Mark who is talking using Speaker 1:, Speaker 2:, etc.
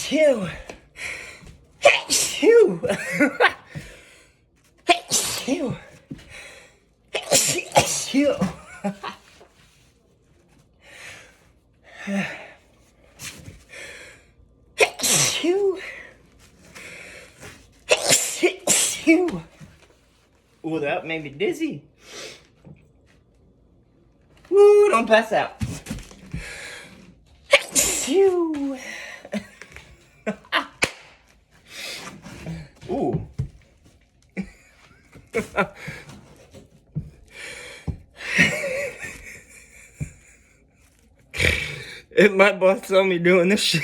Speaker 1: Achoo. Achoo. Achoo. Achoo. Achoo. Achoo. Ooh, that made me dizzy. Woo, don't pass out. Achoo. Ooh. If my boss saw me doing this shit.